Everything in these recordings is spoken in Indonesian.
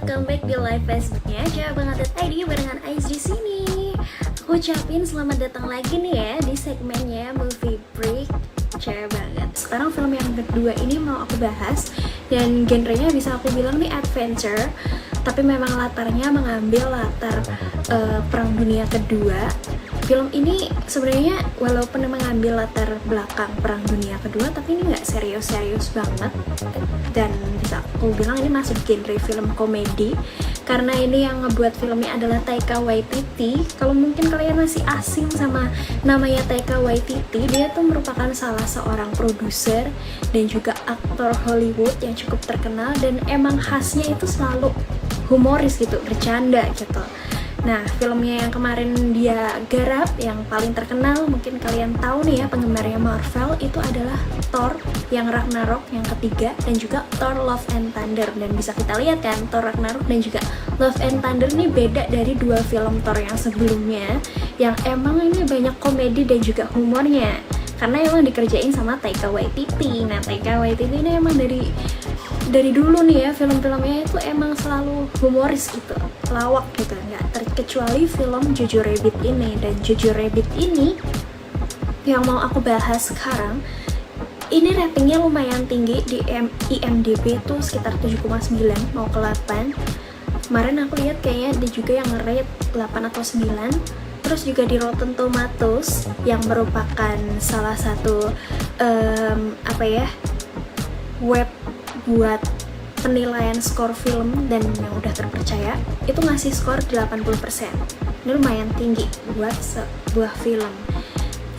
welcome back di live Facebooknya Jawabangan.id barengan Ais di sini. Aku ucapin selamat datang lagi nih ya di segmennya Movie Break. Cewek banget. Sekarang film yang kedua ini mau aku bahas dan genrenya bisa aku bilang nih adventure, tapi memang latarnya mengambil latar Perang Dunia Kedua. Film ini sebenarnya walaupun mengambil latar belakang Perang Dunia Kedua, tapi ini nggak serius-serius banget, dan bisa aku bilang ini masuk genre film komedi karena ini yang ngebuat filmnya adalah Taika Waititi. Kalau mungkin kalian masih asing sama namanya Taika Waititi, dia tuh merupakan salah seorang produser dan juga aktor Hollywood yang cukup terkenal, dan emang khasnya itu selalu humoris gitu, bercanda gitu. Nah, filmnya yang kemarin dia garap yang paling terkenal, mungkin kalian tahu nih ya, penggemarnya Marvel, itu adalah Thor yang Ragnarok yang ketiga, dan juga Thor Love and Thunder. Dan bisa kita lihat kan, Thor Ragnarok dan juga Love and Thunder ini beda dari dua film Thor yang sebelumnya, yang emang ini banyak komedi dan juga humornya, karena emang dikerjain sama Taika Waititi. Nah, Taika Waititi ini emang dari dulu nih ya, film-filmnya itu emang selalu humoris gitu, lawak gitu, nggak terkecuali film Jojo Rabbit ini. Dan Jojo Rabbit ini yang mau aku bahas sekarang, ini ratingnya lumayan tinggi di IMDb tuh sekitar 7,9 mau ke 8. Kemarin aku lihat kayaknya dia juga yang nge-rate 8 atau 9. Terus juga di Rotten Tomatoes yang merupakan salah satu web buat penilaian skor film dan yang udah terpercaya, itu ngasih skor 80%. Ini lumayan tinggi buat sebuah film.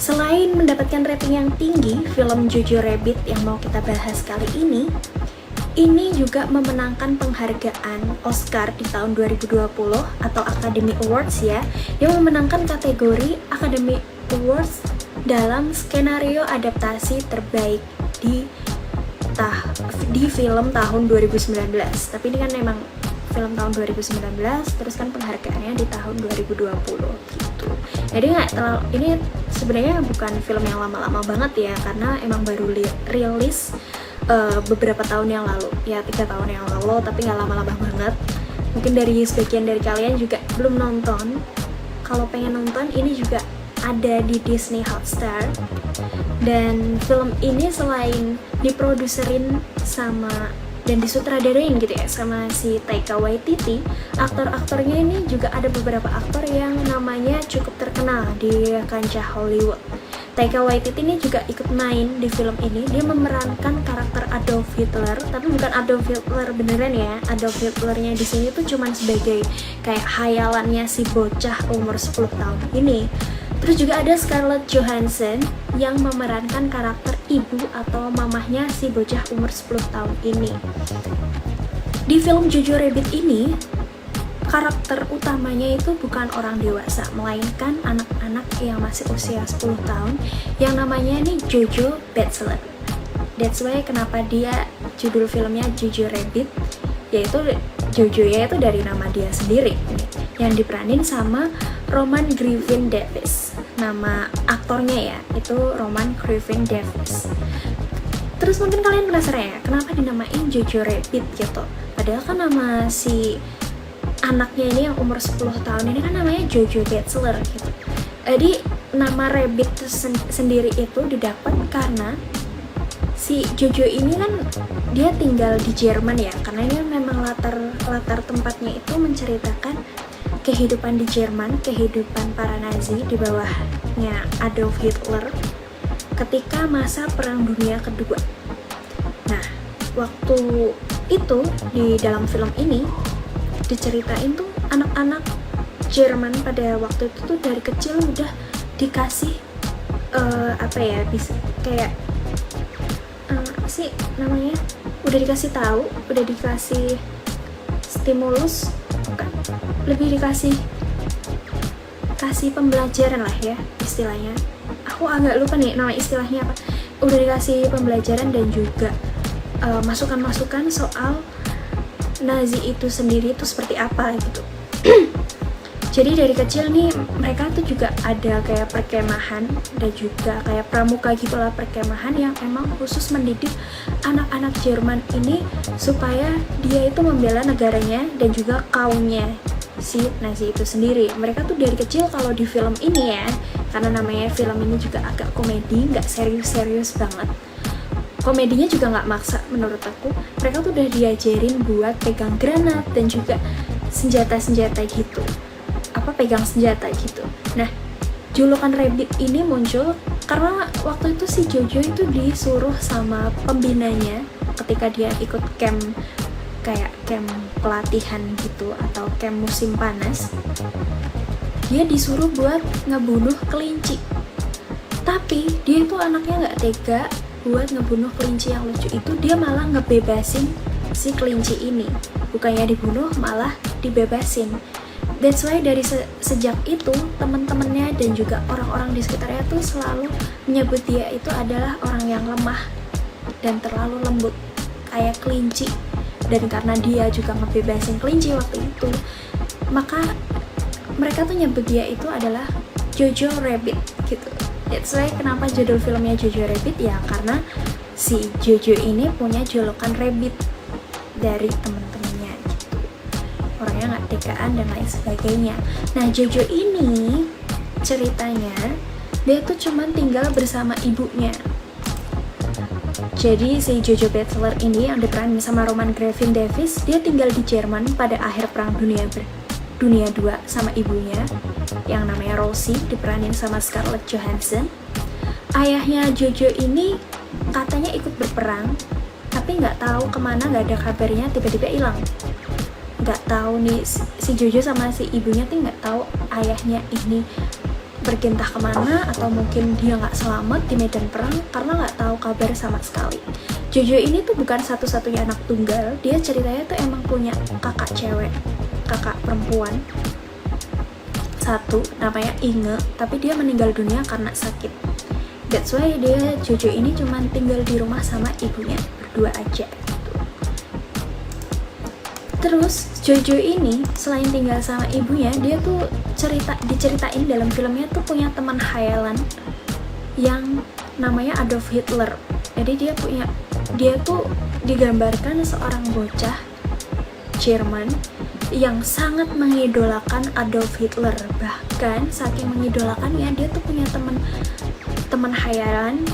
Selain mendapatkan rating yang tinggi, film Jojo Rabbit yang mau kita bahas kali ini juga memenangkan penghargaan Oscar di tahun 2020 atau Academy Awards ya. Dia memenangkan kategori Academy Awards dalam skenario adaptasi terbaik di film tahun 2019. Tapi ini kan memang film tahun 2019, terus kan penghargaannya di tahun 2020 gitu. Jadi ini sebenarnya bukan film yang lama-lama banget ya, karena emang baru rilis beberapa tahun yang lalu ya, 3 tahun yang lalu, tapi nggak lama-lama banget. Mungkin dari sebagian dari kalian juga belum nonton. Kalau pengen nonton, ini juga ada di Disney Hotstar. Dan film ini selain diproduserin dan disutradarain gitu ya sama si Taika Waititi, aktor-aktornya ini juga ada beberapa aktor yang namanya cukup terkenal di kancah Hollywood. Taika Waititi ini juga ikut main di film ini. Dia memerankan karakter Adolf Hitler, tapi bukan Adolf Hitler beneran ya. Adolf Hitlernya di sini tuh cuman sebagai kayak hayalannya si bocah umur 10 tahun ini. Terus juga ada Scarlett Johansson yang memerankan karakter ibu atau mamahnya si bocah umur 10 tahun ini. Di film Jojo Rabbit ini, karakter utamanya itu bukan orang dewasa, melainkan anak-anak yang masih usia 10 tahun yang namanya nih Jojo Bachelor. That's why kenapa dia judul filmnya Jojo Rabbit, yaitu Jojo ya itu dari nama dia sendiri, yang diperanin sama Roman Griffin Davis. Nama aktornya ya itu Roman Griffin Davis. Terus mungkin kalian penasaran ya, kenapa dinamain Jojo Rabbit gitu, padahal kan nama si anaknya ini yang umur 10 tahun ini kan namanya Jojo Bachelor gitu. Jadi nama Rabbit sendiri itu didapat karena si Jojo ini kan dia tinggal di Jerman ya, karena ini memang latar tempatnya itu menceritakan kehidupan di Jerman, kehidupan para Nazi di bawahnya Adolf Hitler ketika masa Perang Dunia Kedua. Nah, waktu itu di dalam film ini diceritain tuh anak-anak Jerman pada waktu itu tuh dari kecil udah dikasih udah dikasih tahu, udah dikasih stimulus, lebih dikasih pembelajaran lah ya istilahnya. Aku agak lupa nih nama istilahnya apa. Udah dikasih pembelajaran dan juga masukan-masukan soal Nazi itu sendiri itu seperti apa gitu. Jadi dari kecil nih mereka tuh juga ada kayak perkemahan dan juga kayak pramuka gitulah, perkemahan yang emang khusus mendidik anak-anak Jerman ini supaya dia itu membela negaranya dan juga kaumnya si Nazi itu sendiri. Mereka tuh dari kecil kalau di film ini ya, karena namanya film ini juga agak komedi, nggak serius-serius banget. Komedinya juga nggak maksa menurut aku. Mereka tuh udah diajarin buat pegang granat dan juga senjata-senjata gitu, pegang senjata gitu. Nah, julukan Rabbit ini muncul karena waktu itu si Jojo itu disuruh sama pembinanya ketika dia ikut camp, kayak camp pelatihan gitu atau camp musim panas. Dia disuruh buat ngebunuh kelinci. Tapi dia itu anaknya nggak tega buat ngebunuh kelinci yang lucu itu. Dia malah ngebebasin si kelinci ini. Bukannya dibunuh, malah dibebasin. That's why dari sejak itu teman-temannya dan juga orang-orang di sekitarnya tuh selalu menyebut dia itu adalah orang yang lemah dan terlalu lembut kayak kelinci. Dan karena dia juga ngebebasin kelinci waktu itu, maka mereka tuh nyebut dia itu adalah Jojo Rabbit gitu. That's why kenapa judul filmnya Jojo Rabbit ya, karena si Jojo ini punya julukan Rabbit dari teman-temannya gitu. Orangnya nggak tegaan dan lain sebagainya. Nah, Jojo ini ceritanya dia tuh cuman tinggal bersama ibunya. Jadi si Jojo Bachelor ini yang diperanin sama Roman Griffin Davis, dia tinggal di Jerman pada akhir Perang Dunia II sama ibunya yang namanya Rosie, diperanin sama Scarlett Johansson. Ayahnya Jojo ini katanya ikut berperang, tapi nggak tahu kemana, nggak ada kabarnya, tiba-tiba hilang. Nggak tahu nih si Jojo sama si ibunya tuh nggak tahu ayahnya ini bergentah kemana, atau mungkin dia nggak selamat di medan perang karena nggak tahu kabar sama sekali. Jojo ini tuh bukan satu-satunya anak tunggal, dia ceritanya tuh emang punya kakak cewek, kakak perempuan satu namanya Inge, tapi dia meninggal dunia karena sakit. That's why dia Jojo ini cuman tinggal di rumah sama ibunya berdua aja gitu. Terus Jojo ini selain tinggal sama ibunya, dia tuh diceritain dalam filmnya tuh punya teman khayalan yang namanya Adolf Hitler. Jadi dia tuh digambarkan seorang bocah Jerman yang sangat mengidolakan Adolf Hitler. Bahkan saking mengidolakannya, dia tuh punya teman khayalan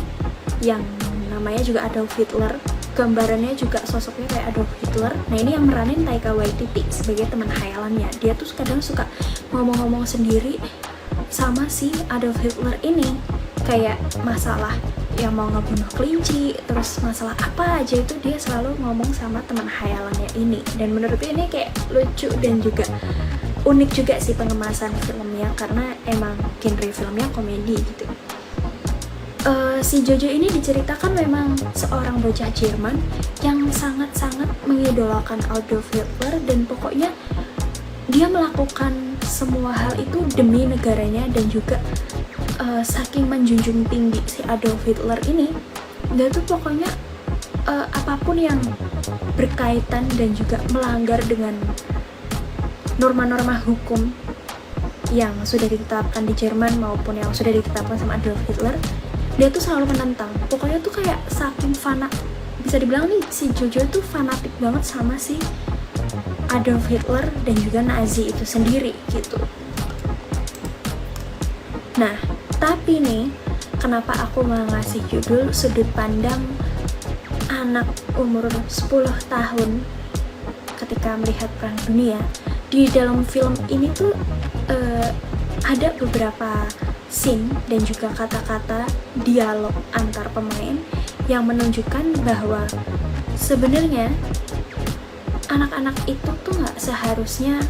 yang namanya juga Adolf Hitler. Gambarannya juga sosoknya kayak Adolf Hitler. Nah, ini yang meranin Taika Waititi sebagai teman khayalannya. Dia tuh kadang suka ngomong-ngomong sendiri sama si Adolf Hitler ini, kayak masalah yang mau ngebunuh kelinci, terus masalah apa aja itu dia selalu ngomong sama teman khayalannya ini. Dan menurutku ini kayak lucu dan juga unik juga sih pengemasan filmnya, karena emang genre filmnya komedi gitu. Si Jojo ini diceritakan memang seorang bocah Jerman yang sangat-sangat mengidolakan Adolf Hitler, dan pokoknya dia melakukan semua hal itu demi negaranya. Dan juga saking menjunjung tinggi si Adolf Hitler ini, dia tuh pokoknya apapun yang berkaitan dan juga melanggar dengan norma-norma hukum yang sudah ditetapkan di Jerman maupun yang sudah ditetapkan sama Adolf Hitler, dia tuh selalu menentang. Pokoknya tuh kayak saking bisa dibilang nih si Jojo tuh fanatik banget sama si Adolf Hitler dan juga Nazi itu sendiri gitu. Nah, tapi nih kenapa aku ngasih judul sudut pandang anak umur 10 tahun ketika melihat Perang Dunia. Di dalam film ini tuh ada beberapa scene dan juga kata-kata dialog antar pemain yang menunjukkan bahwa sebenarnya anak-anak itu tuh nggak seharusnya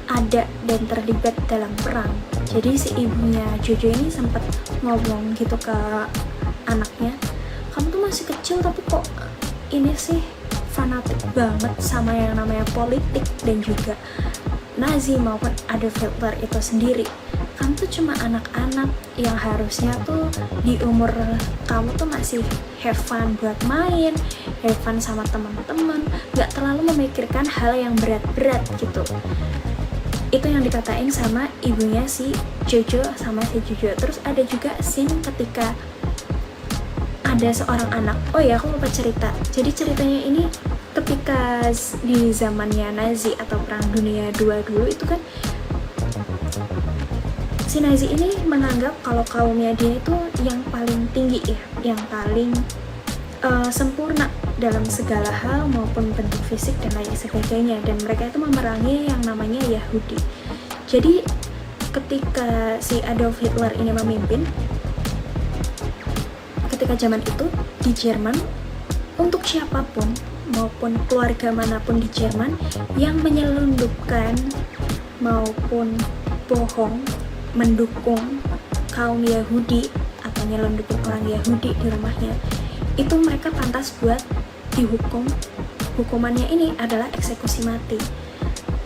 ada dan terlibat dalam perang. Jadi si ibunya Jojo ini sempat ngomong gitu ke anaknya, kamu tuh masih kecil tapi kok ini sih fanatik banget sama yang namanya politik dan juga Nazi maupun Adolf Hitler itu sendiri. Kamu tuh cuma anak-anak yang harusnya tuh di umur kamu tuh masih have fun buat main, have fun sama teman-teman, gak terlalu memikirkan hal yang berat-berat gitu. Itu yang dikatain sama ibunya si Jojo sama si Jojo. Terus ada juga scene ketika ada seorang anak, oh ya aku lupa cerita, jadi ceritanya ini ketika di zamannya Nazi atau Perang Dunia II dulu itu kan si Nazi ini menganggap kalau kaumnya dia itu yang paling tinggi ya, yang paling sempurna dalam segala hal maupun bentuk fisik dan lain sebagainya, dan mereka itu memerangi yang namanya Yahudi. Jadi ketika si Adolf Hitler ini memimpin ketika zaman itu di Jerman, untuk siapapun maupun keluarga manapun di Jerman yang menyelundupkan maupun bohong mendukung kaum Yahudi atau nyelundupin orang Yahudi di rumahnya, itu mereka pantas buat dihukum. Hukumannya ini adalah eksekusi mati.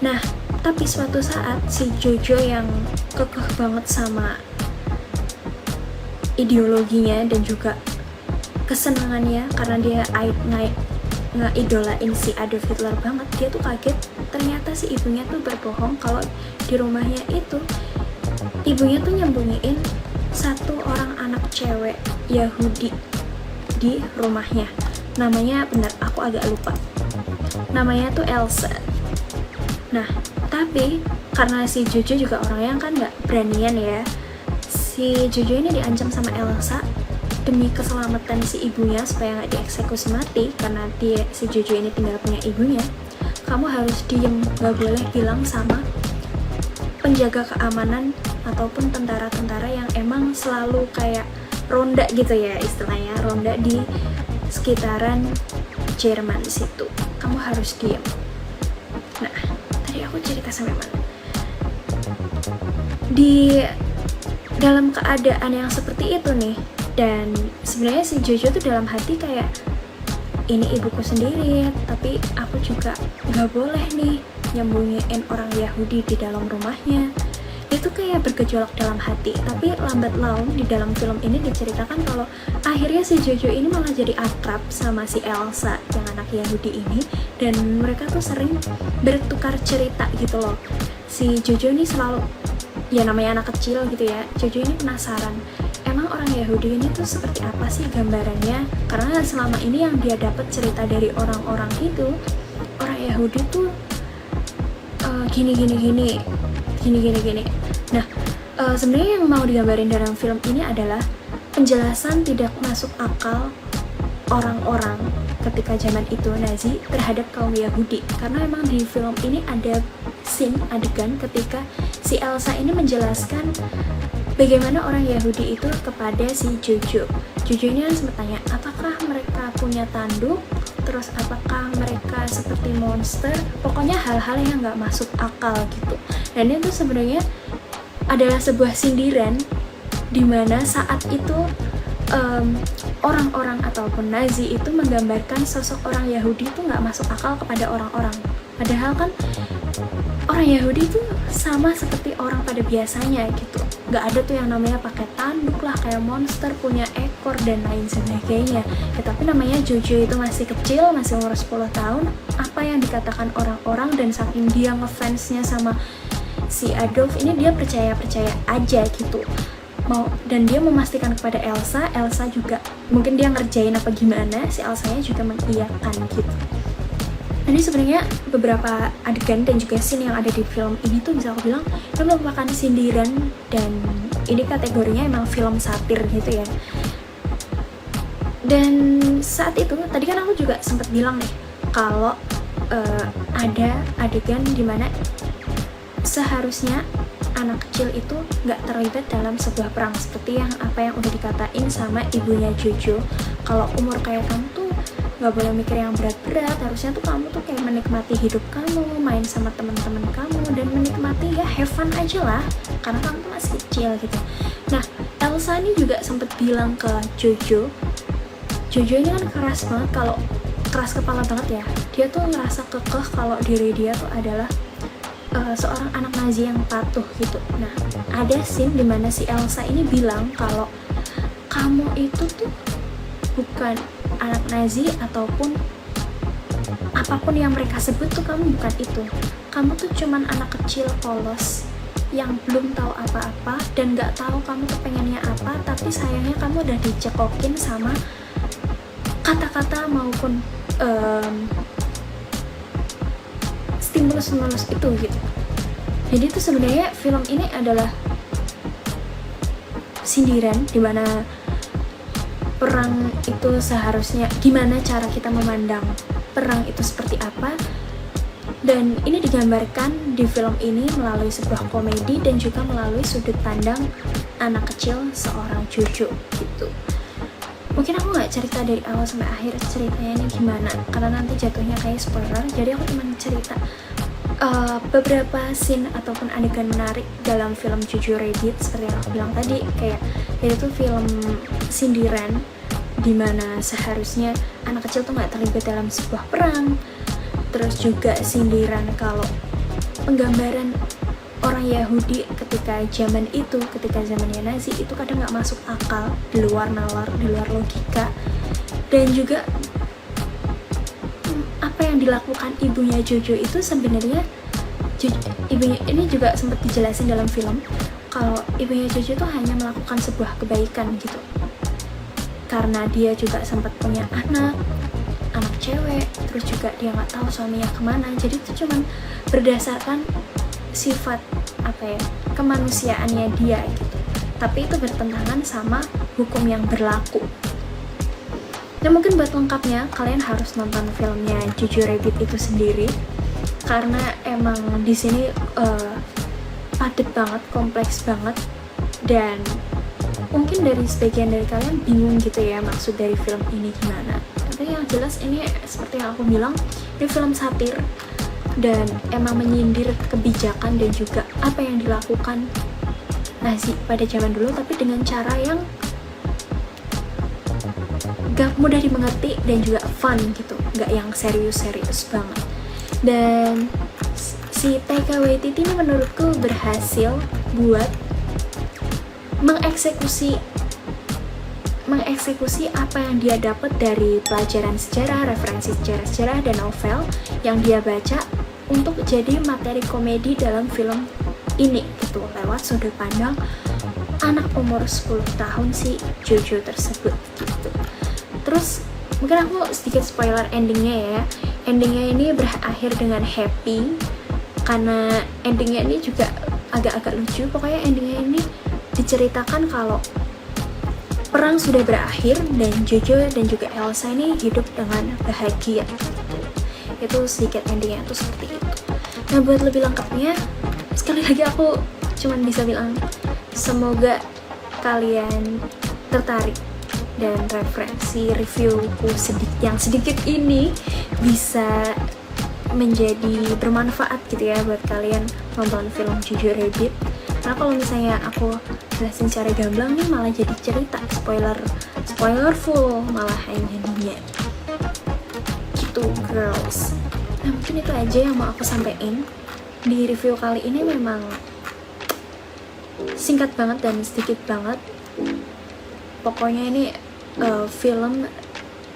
Nah, tapi suatu saat si Jojo yang kekeh banget sama ideologinya dan juga kesenangannya karena dia ngeidolain si Adolf Hitler banget, dia tuh kaget ternyata si ibunya tuh berbohong kalau di rumahnya itu ibunya tuh nyembunyiin satu orang anak cewek Yahudi di rumahnya. Namanya bener aku agak lupa, namanya tuh Elsa. Nah tapi karena si Jojo juga orang yang kan gak beranian ya, si Jojo ini diancam sama Elsa demi keselamatan si ibunya supaya nggak dieksekusi mati, karena si Jojo ini tinggal punya ibunya. Kamu harus diem, nggak boleh bilang sama penjaga keamanan ataupun tentara-tentara yang emang selalu kayak ronda gitu ya, istilahnya ronda di sekitaran Jerman situ. Kamu harus diem. Nah, tadi aku cerita sampai mana? Di dalam keadaan yang seperti itu nih, dan sebenarnya si Jojo tuh dalam hati kayak ini ibuku sendiri, tapi aku juga nggak boleh nih nyembunyiin orang Yahudi di dalam rumahnya. Itu kayak bergejolak dalam hati. Tapi lambat laun di dalam film ini diceritakan kalau akhirnya si Jojo ini malah jadi akrab sama si Elsa yang anak Yahudi ini, dan mereka tuh sering bertukar cerita gitu loh. Si Jojo ini selalu, ya namanya anak kecil gitu ya, Jojo ini penasaran emang orang Yahudi ini tuh seperti apa sih gambarannya, karena selama ini yang dia dapat cerita dari orang-orang itu, orang Yahudi tuh gini. Nah sebenarnya yang mau digambarin dalam film ini adalah penjelasan tidak masuk akal orang-orang ketika zaman itu Nazi terhadap kaum Yahudi, karena emang di film ini ada scene adegan ketika si Elsa ini menjelaskan bagaimana orang Yahudi itu kepada si Jojo. Jojo ini sempat tanya, apakah mereka punya tanduk? Terus apakah mereka seperti monster? Pokoknya hal-hal yang nggak masuk akal gitu. Dan itu sebenarnya adalah sebuah sindiran dimana saat itu orang-orang ataupun Nazi itu menggambarkan sosok orang Yahudi itu nggak masuk akal kepada orang-orang. Padahal kan orang Yahudi itu sama seperti orang pada biasanya gitu. Nggak ada tuh yang namanya pakai tanduk lah, kayak monster, punya ekor dan lain sebagainya. Ya, tapi namanya Jojo itu masih kecil, masih umur 10 tahun. Apa yang dikatakan orang-orang, dan saking dia ngefansnya sama si Adolf ini, dia percaya aja gitu. Dan dia memastikan kepada Elsa juga mungkin dia ngerjain apa gimana, si Elsanya juga mengiyakan gitu. Ini sebenarnya beberapa adegan dan juga scene yang ada di film ini tuh bisa aku bilang itu merupakan sindiran, dan ini kategorinya emang film satir gitu ya. Dan saat itu tadi kan aku juga sempat bilang nih kalau ada adegan dimana seharusnya anak kecil itu nggak terlibat dalam sebuah perang, seperti apa yang udah dikatain sama ibunya Jojo, kalau umur kayak kamu tuh nggak boleh mikir yang berat-berat, harusnya tuh kamu tuh kayak menikmati hidup kamu, main sama teman-teman kamu, dan menikmati ya have fun aja lah, karena kamu tuh masih kecil gitu. Nah Elsa ini juga sempet bilang ke Jojo ini kan keras kepala banget ya, dia tuh ngerasa kekeh kalau diri dia tuh adalah seorang anak Nazi yang patuh gitu. Nah ada scene dimana si Elsa ini bilang kalau kamu itu tuh bukan anak Nazi ataupun apapun yang mereka sebut tuh kamu bukan itu. Kamu tuh cuman anak kecil polos yang belum tahu apa-apa dan nggak tahu kamu tuh pengennya apa, tapi sayangnya kamu udah dicekokin sama kata-kata maupun stimulus-stimulus itu gitu. Jadi itu sebenarnya film ini adalah sindiran dimana perang itu seharusnya gimana cara kita memandang perang itu seperti apa, dan ini digambarkan di film ini melalui sebuah komedi dan juga melalui sudut pandang anak kecil seorang Jojo gitu. Mungkin aku nggak cerita dari awal sampai akhir ceritanya ini gimana karena nanti jatuhnya kayak spoiler, jadi aku cuma cerita beberapa scene ataupun adegan menarik dalam film Jojo Rabbit. Seperti yang aku bilang tadi, kayak itu film sindiran dimana seharusnya anak kecil tuh nggak terlibat dalam sebuah perang. Terus juga sindiran kalau penggambaran orang Yahudi ketika zaman itu, ketika zamannya Nazi itu kadang nggak masuk akal, di luar nalar, di luar logika. Dan juga apa yang dilakukan ibunya Jojo itu sebenarnya, ibunya ini juga sempat dijelasin dalam film kalau ibunya Jojo tuh hanya melakukan sebuah kebaikan gitu, karena dia juga sempat punya anak cewek, terus juga dia nggak tahu suaminya kemana. Jadi itu cuman berdasarkan sifat kemanusiaannya dia gitu, tapi itu bertentangan sama hukum yang berlaku. Dan mungkin buat lengkapnya kalian harus nonton filmnya Jojo Rabbit itu sendiri, karena emang di sini padat banget, kompleks banget, dan mungkin dari sebagian dari kalian bingung gitu ya maksud dari film ini gimana. Tapi yang jelas ini seperti yang aku bilang, ini film satir dan emang menyindir kebijakan dan juga apa yang dilakukan Nazi pada zaman dulu, tapi dengan cara yang gak mudah dimengerti dan juga fun gitu, gak yang serius-serius banget. Dan si Taika Waititi ini menurutku berhasil buat mengeksekusi apa yang dia dapat dari pelajaran sejarah, referensi sejarah dan novel yang dia baca untuk jadi materi komedi dalam film ini gitu, lewat sudut pandang anak umur 10 tahun si Jojo tersebut gitu. Terus mungkin aku sedikit spoiler endingnya ya. Endingnya ini berakhir dengan happy, karena endingnya ini juga agak-agak lucu. Pokoknya endingnya ini diceritakan kalau perang sudah berakhir dan Jojo dan juga Elsa ini hidup dengan bahagia. Itu sedikit endingnya tuh seperti itu. Nah, buat lebih lengkapnya, sekali lagi aku cuman bisa bilang semoga kalian tertarik dan referensi reviewku yang sedikit ini bisa menjadi bermanfaat gitu ya buat kalian nonton film Jojo Rabbit. Karena kalau misalnya aku jelasin secara gamblang nih malah jadi cerita spoilerful malahan jadinya gitu girls. Nah, mungkin itu aja yang mau aku sampaikan di review kali ini. Memang singkat banget dan sedikit banget. Pokoknya ini film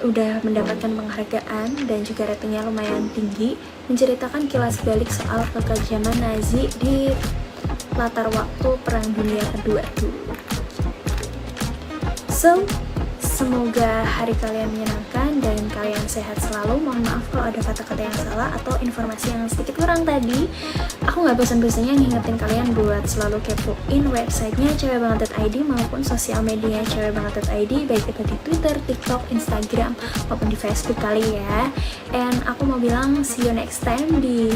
udah mendapatkan penghargaan dan juga ratingnya lumayan tinggi, menceritakan kilas balik soal kekejaman Nazi di latar waktu Perang Dunia Kedua dulu. So, semoga hari kalian menyenangkan dan kalian sehat selalu. Mohon maaf kalau ada kata-kata yang salah atau informasi yang sedikit kurang tadi. Aku gak bosan-bosannya ngingetin kalian buat selalu kepoin websitenya cewekbanget.id maupun sosial medianya cewekbanget.id, baik itu di Twitter, TikTok, Instagram maupun di Facebook kali ya. And aku mau bilang see you next time di